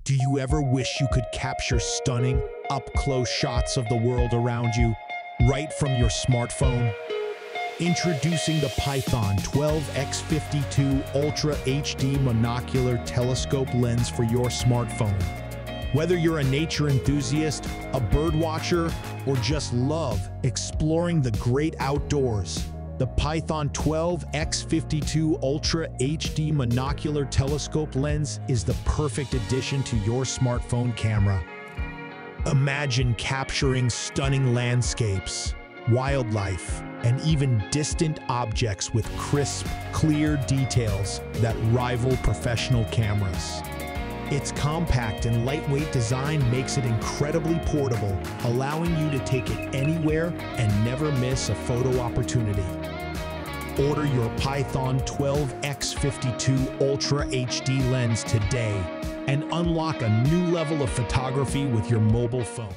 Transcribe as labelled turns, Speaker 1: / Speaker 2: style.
Speaker 1: Do you ever wish you could capture stunning, up-close shots of the world around you, right from your smartphone? Introducing the Python 12x52 Ultra HD Monocular Telescope Lens for your smartphone. Whether you're a nature enthusiast, a bird watcher, or just love exploring the great outdoors, the Python 12x52 Ultra HD Monocular Telescope Lens is the perfect addition to your smartphone camera. Imagine capturing stunning landscapes, wildlife, and even distant objects with crisp, clear details that rival professional cameras. Its compact and lightweight design makes it incredibly portable, allowing you to take it anywhere and never miss a photo opportunity. Order your Python 12x52 Ultra HD lens today and unlock a new level of photography with your mobile phone.